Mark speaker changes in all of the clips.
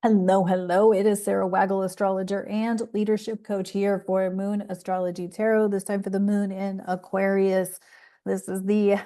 Speaker 1: Hello, hello. It is Sara Waggle, astrologer and leadership coach here for Moon Astrology Tarot. This time for the moon in Aquarius. This is the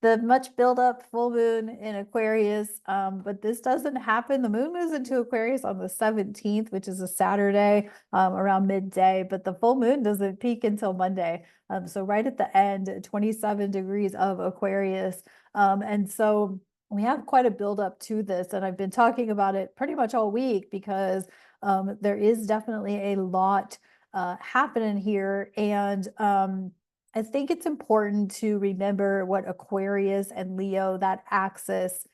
Speaker 1: the much built up full moon in Aquarius. But this doesn't happen. The moon moves into Aquarius on the 17th, which is a Saturday, around midday, but the full moon doesn't peak until Monday. So right at the end, 27 degrees of Aquarius. And so we have quite a build up to this, and I've been talking about it pretty much all week because there is definitely a lot happening here. And I think it's important to remember what Aquarius and Leo, that axis,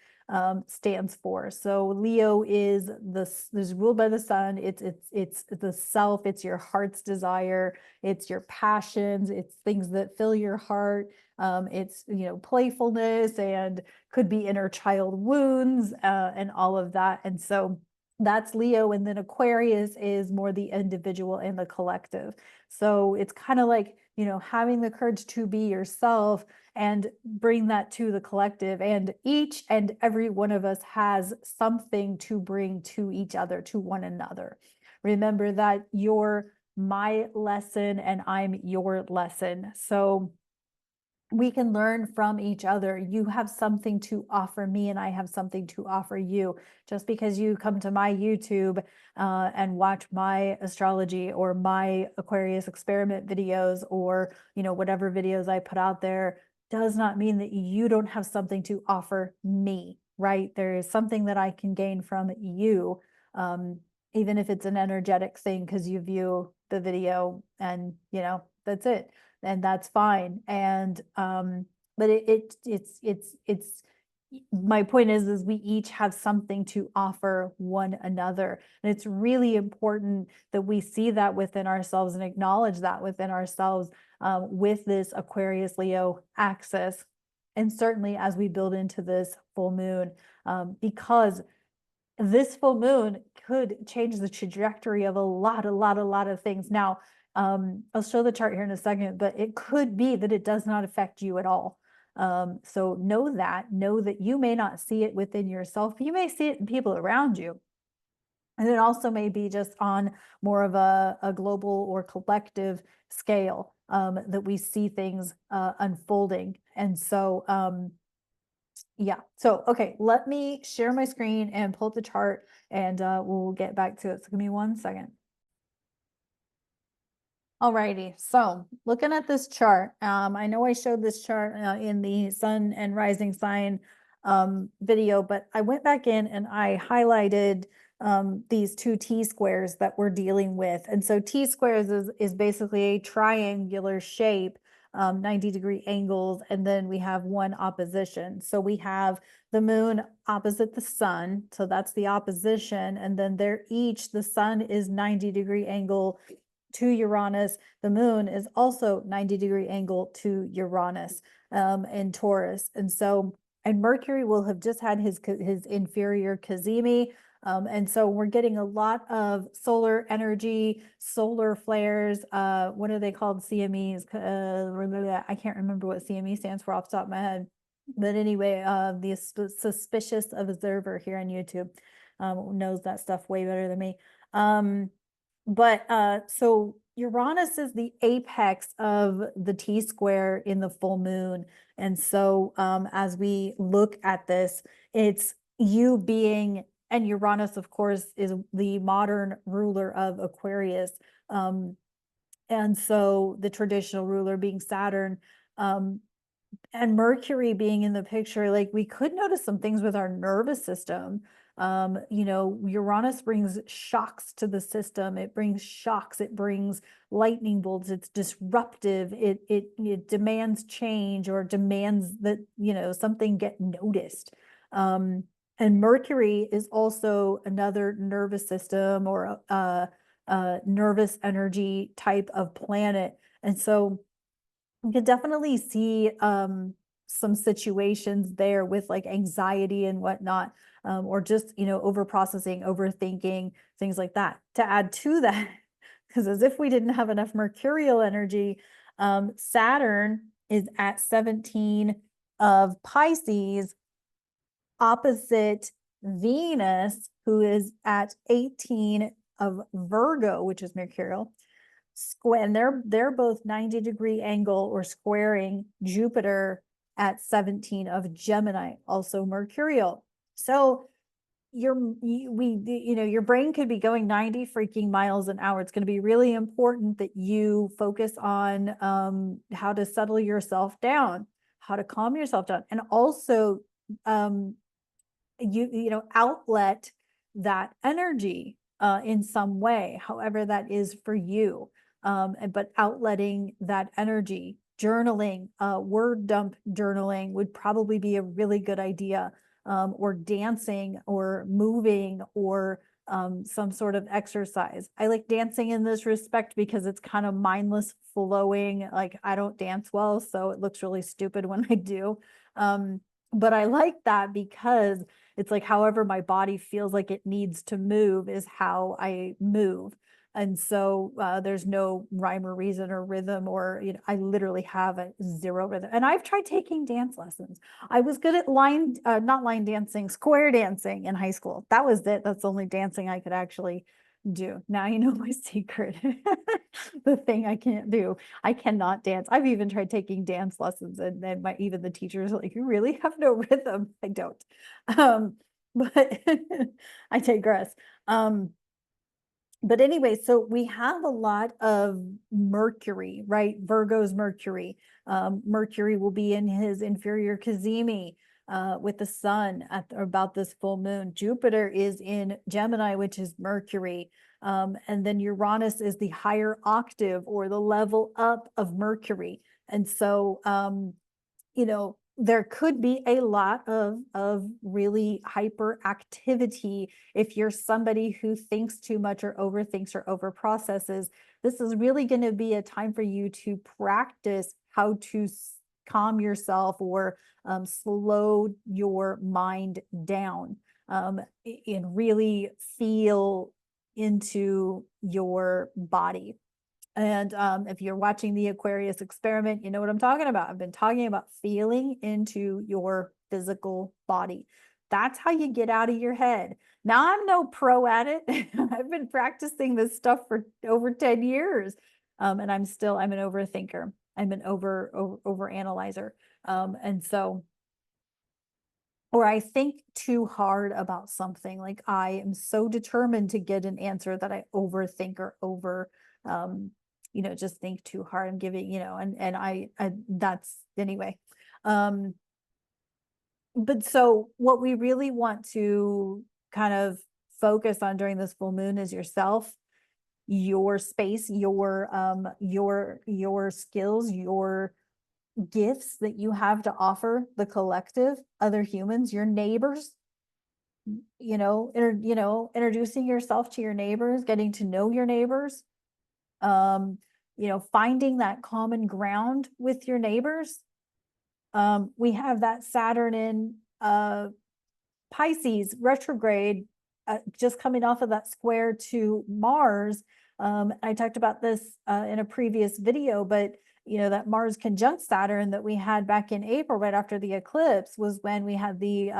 Speaker 1: stands for. So Leo is ruled by the sun. It's the self. It's your heart's desire. It's your passions. It's things that fill your heart. It's playfulness and could be inner child wounds and all of that. And so that's Leo. And then Aquarius is more the individual and the collective. So it's kind of like, having the courage to be yourself and bring that to the collective. And each and every one of us has something to bring to each other, to one another. Remember that you're my lesson and I'm your lesson. So we can learn from each other. You have something to offer me, and I have something to offer you. Just because you come to my YouTube and watch my astrology or my Aquarius experiment videos, or whatever videos I put out there, does not mean that you don't have something to offer me, right? There is something that I can gain from you, even if it's an energetic thing, because you view the video and that's it, and that's fine. And but it's my point is we each have something to offer one another, and it's really important that we see that within ourselves and acknowledge that within ourselves, with this Aquarius Leo axis, and certainly as we build into this full moon, because this full moon could change the trajectory of a lot of things. Now, I'll show the chart here in a second, but it could be that it does not affect you at all. So know that you may not see it within yourself. You may see it in people around you. And it also may be just on more of a global or collective scale, that we see things unfolding. And so, yeah. So, okay, let me share my screen and pull up the chart, and we'll get back to it. So give me 1 second. Alrighty, so looking at this chart, I know I showed this chart in the sun and rising sign video, but I went back in and I highlighted these two T-squares that we're dealing with. And so T-squares is basically a triangular shape, 90-degree angles, and then we have one opposition. So we have the moon opposite the sun, so that's the opposition, and then the sun is 90-degree angle to Uranus. The moon is also 90-degree angle to Uranus in Taurus. And so, and Mercury will have just had his inferior cazimi. And so we're getting a lot of solar energy, solar flares. What are they called? CMEs. I can't remember what CME stands for off the top of my head. But anyway, the suspicious observer here on YouTube knows that stuff way better than me. But so Uranus is the apex of the T-square in the full moon. And so as we look at this, it's you being, and Uranus, of course, is the modern ruler of Aquarius. And so the traditional ruler being Saturn, and Mercury being in the picture, like we could notice some things with our nervous system. Uranus brings shocks to the system. It brings shocks. It brings lightning bolts. It's disruptive. It demands change, or demands that, something get noticed. And Mercury is also another nervous system, or nervous energy type of planet. And so you could definitely see some situations there with like anxiety and whatnot, or just, over processing, overthinking, things like that. To add to that, because as if we didn't have enough mercurial energy, Saturn is at 17 of Pisces, opposite Venus, who is at 18 of Virgo, which is mercurial, square, and they're both 90-degree angle or squaring Jupiter at 17 of Gemini, also mercurial. So your your brain could be going 90 freaking miles an hour. It's going to be really important that you focus on how to settle yourself down, how to calm yourself down, and also um, outlet that energy in some way, however that is for you. But outletting that energy, journaling, word dump journaling would probably be a really good idea, or dancing or moving or some sort of exercise. I like dancing in this respect because it's kind of mindless flowing. Like I don't dance well, so it looks really stupid when I do. But I like that because it's like however my body feels like it needs to move is how I move. And so there's no rhyme or reason or rhythm, or I literally have a zero rhythm. And I've tried taking dance lessons. I was good at not line dancing, square dancing in high school. That was it. That's the only dancing I could actually do. Now you know my secret. The thing I can't do. I cannot dance. I've even tried taking dance lessons, and then even the teachers are like, you really have no rhythm. I don't. But I digress. But anyway, so we have a lot of Mercury, right? Virgo's Mercury. Mercury will be in his inferior cazimi with the sun at about this full moon. Jupiter is in Gemini, which is Mercury. And then Uranus is the higher octave or the level up of Mercury. And so, there could be a lot of really hyperactivity if you're somebody who thinks too much or overthinks or overprocesses. This is really going to be a time for you to practice how to calm yourself or slow your mind down, and really feel into your body. And if you're watching the Aquarius experiment, you know what I'm talking about. I've been talking about feeling into your physical body. That's how you get out of your head. Now, I'm no pro at it. I've been practicing this stuff for over 10 years. And I'm an overthinker. I'm an over analyzer. And so, or I think too hard about something. Like I am so determined to get an answer that I overthink or um, just think too hard. I'm giving, and I that's anyway. Um, but so what we really want to kind of focus on during this full moon is yourself, your space, your skills, your gifts that you have to offer the collective, other humans, your neighbors, introducing yourself to your neighbors, getting to know your neighbors, finding that common ground with your neighbors. We have that Saturn in Pisces retrograde, just coming off of that square to Mars. I talked about this in a previous video, but that Mars conjunct Saturn that we had back in April, right after the eclipse, was when we had the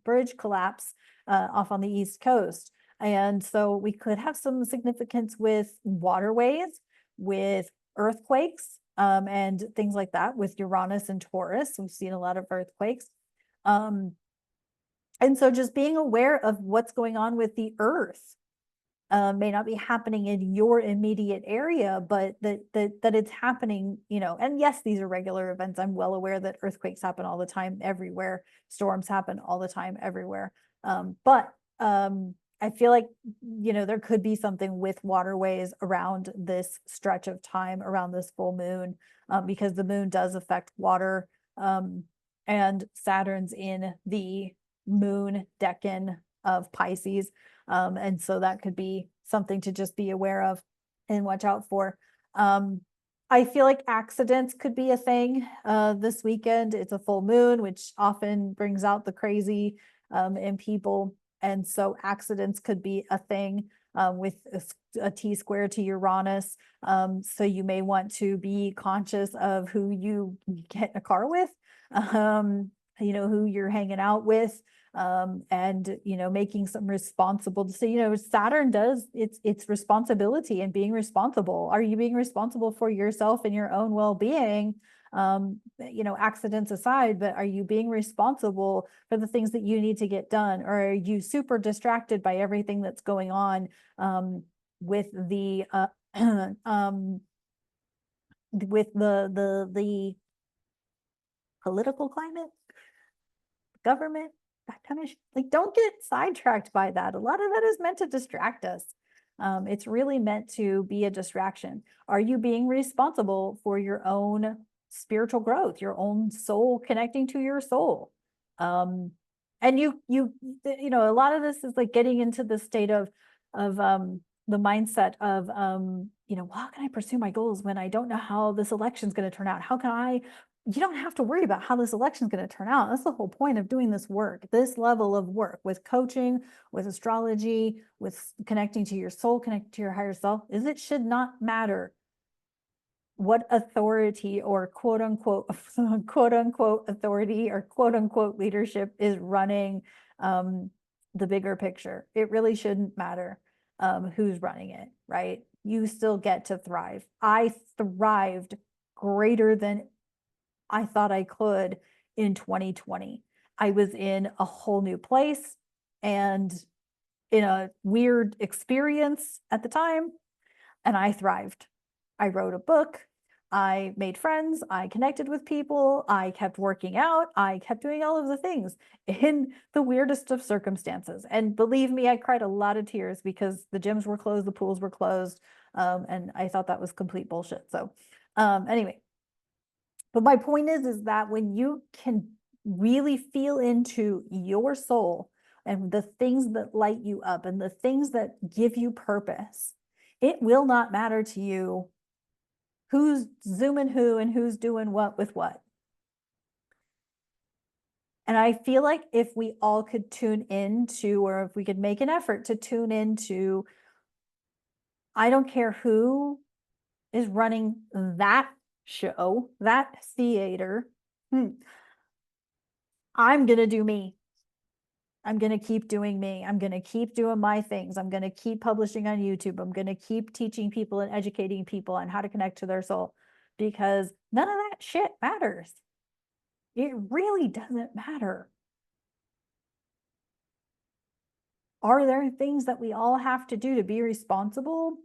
Speaker 1: bridge collapse off on the East Coast. And so we could have some significance with waterways, with earthquakes, and things like that with Uranus and Taurus. We've seen a lot of earthquakes. And so just being aware of what's going on with the earth may not be happening in your immediate area, but that it's happening, and yes, these are regular events. I'm well aware that earthquakes happen all the time everywhere. Storms happen all the time everywhere. But I feel like, there could be something with waterways around this stretch of time, around this full moon, because the moon does affect water, and Saturn's in the moon decan of Pisces. And so that could be something to just be aware of and watch out for. I feel like accidents could be a thing this weekend. It's a full moon, which often brings out the crazy in people. And so accidents could be a thing with a T square to Uranus. So you may want to be conscious of who you get in a car with, who you're hanging out with. and making some responsible. So Saturn does its responsibility and being responsible. Are you being responsible for yourself and your own well-being? Accidents aside, but are you being responsible for the things that you need to get done, or are you super distracted by everything that's going on with the the political climate, government, that kind of like, don't get sidetracked by that. A lot of that is meant to distract us. It's really meant to be a distraction. Are you being responsible for your own spiritual growth, your own soul connecting to your soul? And a lot of this is like getting into the state of the mindset of how can I pursue my goals when I don't know how this election is going to turn out? How can I You don't have to worry about how this election is going to turn out. That's the whole point of doing this work, this level of work with coaching, with astrology, with connecting to your soul, connecting to your higher self, is it should not matter what authority or quote unquote authority or quote unquote leadership is running the bigger picture. It really shouldn't matter who's running it, right? You still get to thrive. I thrived greater than I thought I could in 2020. I was in a whole new place and in a weird experience at the time, and I thrived. I wrote a book. I made friends. I connected with people. I kept working out. I kept doing all of the things in the weirdest of circumstances. And believe me, I cried a lot of tears because the gyms were closed, the pools were closed, and I thought that was complete bullshit. So anyway, but my point is that when you can really feel into your soul and the things that light you up and the things that give you purpose, it will not matter to you who's zooming who and who's doing what with what. And I feel like if we all could tune into, or if we could make an effort to tune into, I don't care who is running that show, that theater, I'm going to do me. I'm going to keep doing me. I'm going to keep doing my things. I'm going to keep publishing on YouTube. I'm going to keep teaching people and educating people on how to connect to their soul, because none of that shit matters. It really doesn't matter. Are there things that we all have to do to be responsible?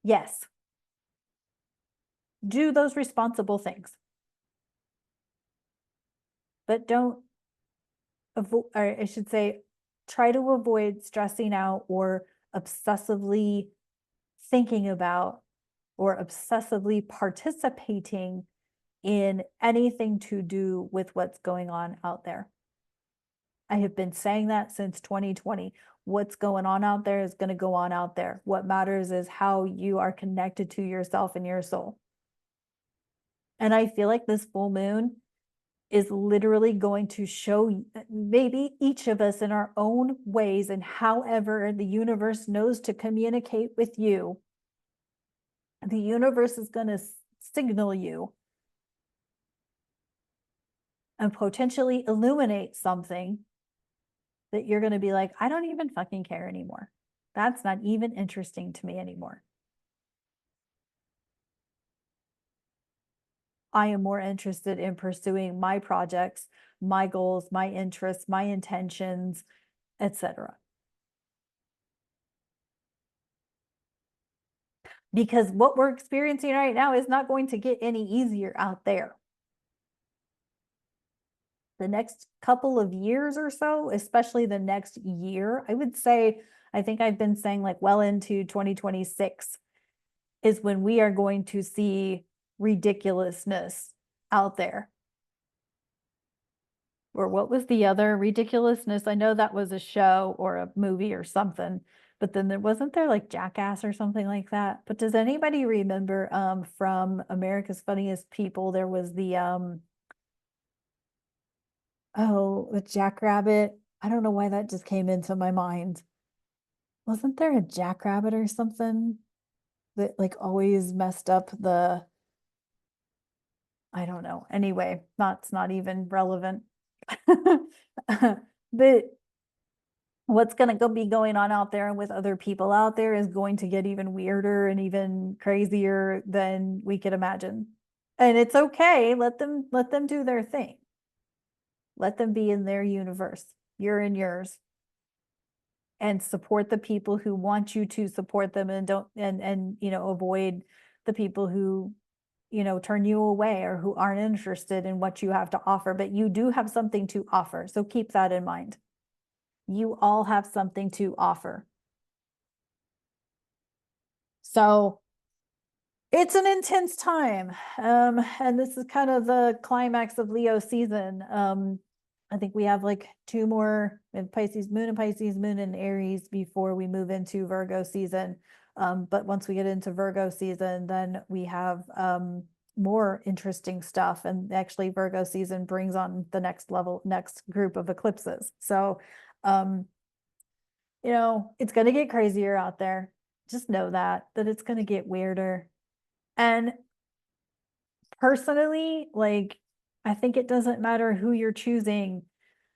Speaker 1: Yes. Do those responsible things. But don't avoid, or I should say, try to avoid stressing out or obsessively thinking about or obsessively participating in anything to do with what's going on out there. I have been saying that since 2020. What's going on out there is going to go on out there. What matters is how you are connected to yourself and your soul. And I feel like this full moon is literally going to show maybe each of us in our own ways, and however the universe knows to communicate with you, the universe is going to signal you and potentially illuminate something that you're going to be like, I don't even fucking care anymore. That's not even interesting to me anymore. I am more interested in pursuing my projects, my goals, my interests, my intentions, etc. Because what we're experiencing right now is not going to get any easier out there. The next couple of years or so, especially the next year, I would say, I think I've been saying like well into 2026 is when we are going to see ridiculousness out there. Or what was the other ridiculousness? I know that was a show or a movie or something, but then wasn't there like Jackass or something like that? But does anybody remember from America's Funniest People, there was the the Jackrabbit. I don't know why that just came into my mind. Wasn't there a Jackrabbit or something that like always messed up the, I don't know. Anyway, it's not even relevant. But what's going to be going on out there and with other people out there is going to get even weirder and even crazier than we could imagine. And it's okay. Let them do their thing. Let them be in their universe. You're in yours. And support the people who want you to support them, and don't and avoid the people who turn you away or who aren't interested in what you have to offer. But you do have something to offer, so keep that in mind. You all have something to offer. So it's an intense time. And this is kind of the climax of Leo season. I think we have like two more in Pisces, Moon in Aries before we move into Virgo season. But once we get into Virgo season, then we have more interesting stuff. And actually Virgo season brings on the next group of eclipses. So, it's going to get crazier out there. Just know that it's going to get weirder. And personally, like, I think it doesn't matter who you're choosing.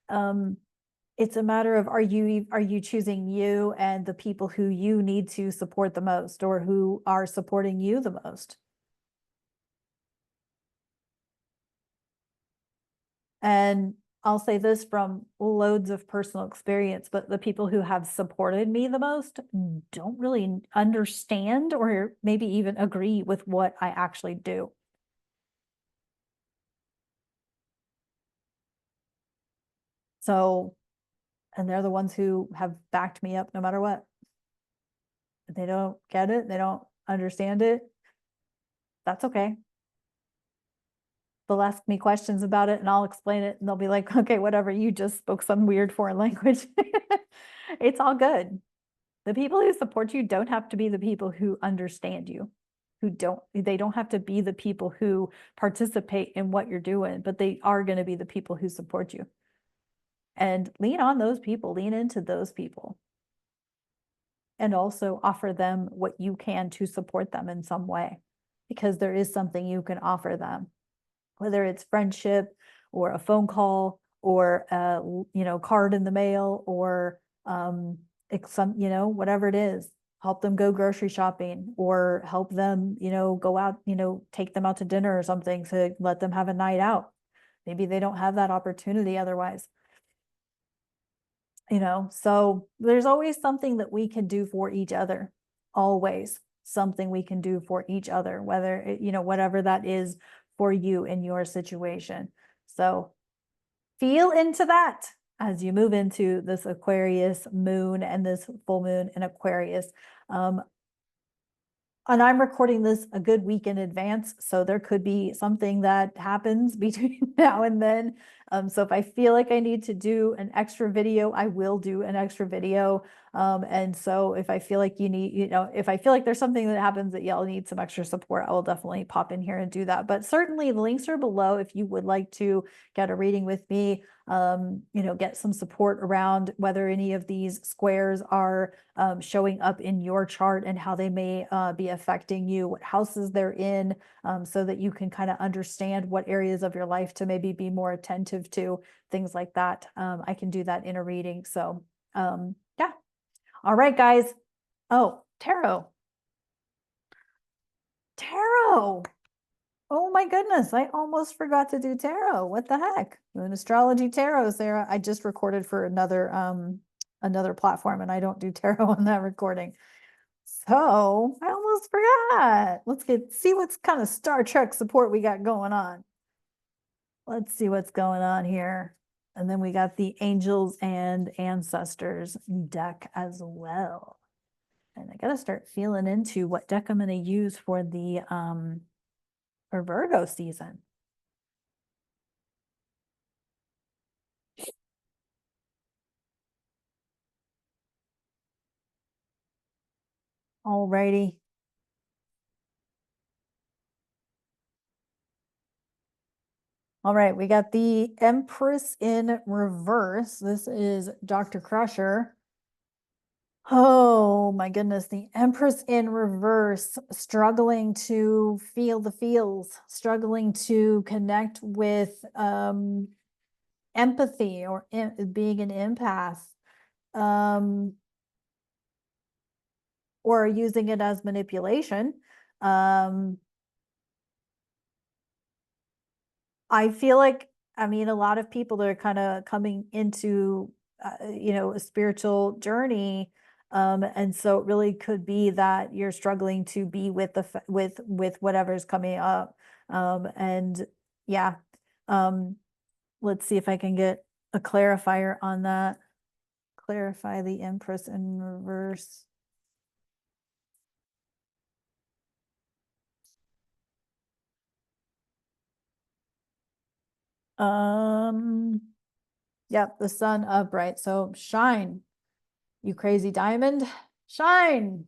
Speaker 1: It's a matter of, are you choosing you and the people who you need to support the most, or who are supporting you the most? And I'll say this from loads of personal experience, but the people who have supported me the most don't really understand or maybe even agree with what I actually do. So, and they're the ones who have backed me up no matter what. If they don't get it, they don't understand it, that's okay. They'll ask me questions about it and I'll explain it, and they'll be like, okay, whatever, you just spoke some weird foreign language. It's all good. The people who support you don't have to be the people who understand you, they don't have to be the people who participate in what you're doing, but they are going to be the people who support you. And lean on those people, lean into those people, and also offer them what you can to support them in some way, because there is something you can offer them, whether it's friendship or a phone call or a card in the mail, or it's whatever it is. Help them go grocery shopping, or help them go out, take them out to dinner or something, to let them have a night out. Maybe they don't have that opportunity otherwise. So there's always something that we can do for each other. Always something we can do for each other, whether whatever that is for you in your situation. So feel into that as you move into this Aquarius moon and this full moon in Aquarius. And I'm recording this a good week in advance, so there could be something that happens between now and then. So if I feel like I need to do an extra video, I will do an extra video. And so if I feel like if I feel like there's something that happens that y'all need some extra support, I will definitely pop in here and do that. But certainly the links are below if you would like to get a reading with me. Get some support around whether any of these squares are showing up in your chart and how they may be affecting you, what houses they're in, so that you can kind of understand what areas of your life to maybe be more attentive to, things like that. I can do that in a reading. So yeah. All right, guys. Oh, tarot. Tarot. Oh my goodness, I almost forgot to do tarot. What the heck? Moon Astrology Tarot, Sarah. I just recorded for another platform, and I don't do tarot on that recording. So I almost forgot. See what's kind of Star Trek support we got going on. Let's see what's going on here. And then we got the Angels and Ancestors deck as well. And I gotta start feeling into what deck I'm gonna use for the for Virgo season. Alrighty. All right, we got the Empress in reverse. This is Dr. Crusher. Oh my goodness, the Empress in reverse, struggling to feel the feels, struggling to connect with empathy or being an empath, um, or using it as manipulation. Um, I feel like, I mean, a lot of people that are kind of coming into, a spiritual journey. And so it really could be that you're struggling to be with with whatever's coming up. And yeah, um, let's see if I can get a clarifier on that. Clarify the Empress in reverse. Um, yep, the sun upright. So shine, you crazy diamond, shine,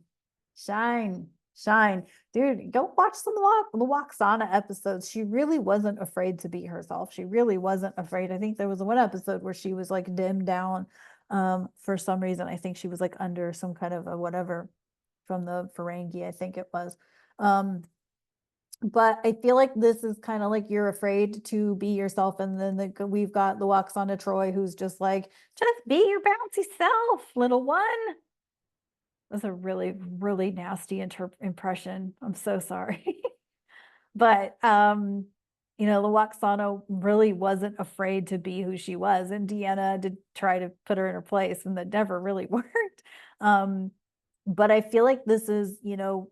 Speaker 1: shine, shine. Dude, go watch some Luoxana episodes. She really wasn't afraid to be herself. She really wasn't afraid. I think there was one episode where she was like dimmed down for some reason. I think she was like under some kind of a whatever from the Ferengi, I think it was. Um, but I feel like this is kind of like you're afraid to be yourself, and then we've got the Waxana Troy who's just like, just be your bouncy self, little one. That's a really, really nasty impression. I'm so sorry. But Luoxana really wasn't afraid to be who she was, and Deanna did try to put her in her place, and that never really worked. But I feel like this is,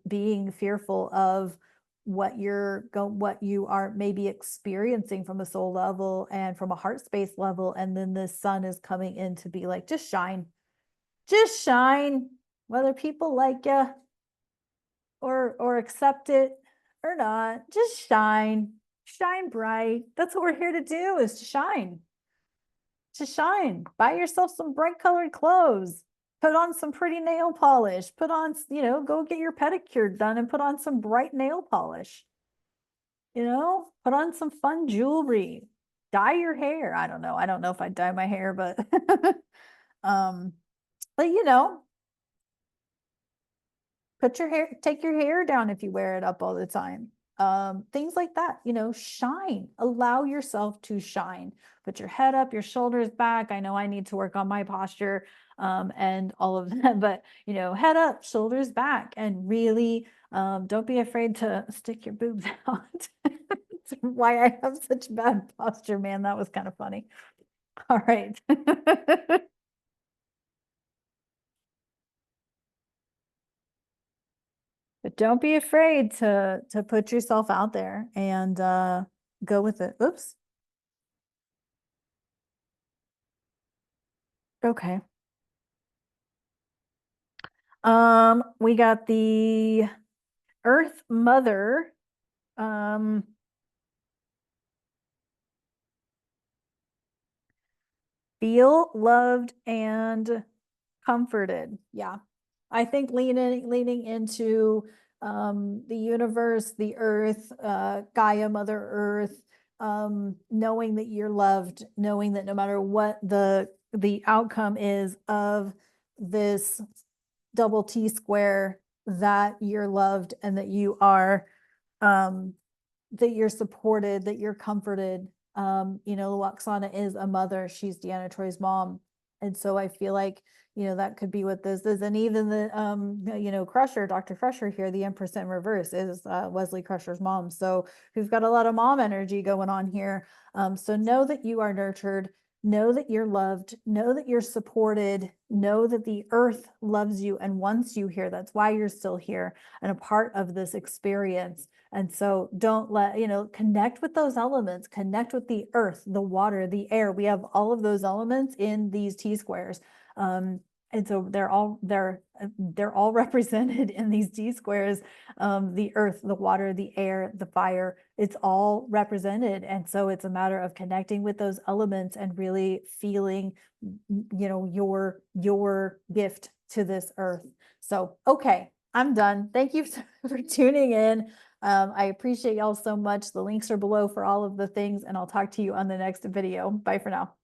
Speaker 1: being fearful of what you are maybe experiencing from a soul level and from a heart space level, and then the sun is coming in to be like, just shine, whether people like you or accept it or not, just shine bright. That's what we're here to do, is to shine. Just shine. Buy yourself some bright colored clothes. Put on some pretty nail polish. Put on, go get your pedicure done and put on some bright nail polish. Put on some fun jewelry. Dye your hair. I don't know. I don't know if I'd dye my hair, but um, but take your hair down if you wear it up all the time. Things like that, shine, allow yourself to shine, put your head up, your shoulders back. I know I need to work on my posture, and all of that, but head up, shoulders back, and really, don't be afraid to stick your boobs out. That's why I have such bad posture, man. That was kind of funny. All right. But don't be afraid to put yourself out there and go with it. Oops. Okay. We got the Earth Mother. Um, feel loved and comforted. Yeah. I think leaning into the universe, the earth, Gaia, Mother Earth, knowing that you're loved, knowing that no matter what the outcome is of this double T square, that you're loved and that you are um that you're supported, that you're comforted. Luoxana is a mother. She's Deanna Troy's mom. And so I feel like, that could be what this is. And even the, Crusher, Dr. Crusher here, the Empress in reverse is Wesley Crusher's mom. So we've got a lot of mom energy going on here. So know that you are nurtured, know that you're loved, know that you're supported, know that the earth loves you and wants you here. That's why you're still here and a part of this experience. And so don't connect with those elements, connect with the earth, the water, the air. We have all of those elements in these T squares. And so they're all represented in these T squares. The earth, the water, the air, the fire, it's all represented. And so it's a matter of connecting with those elements and really feeling, your gift to this earth. So, okay, I'm done. Thank you for tuning in. I appreciate y'all so much. The links are below for all of the things, and I'll talk to you on the next video. Bye for now.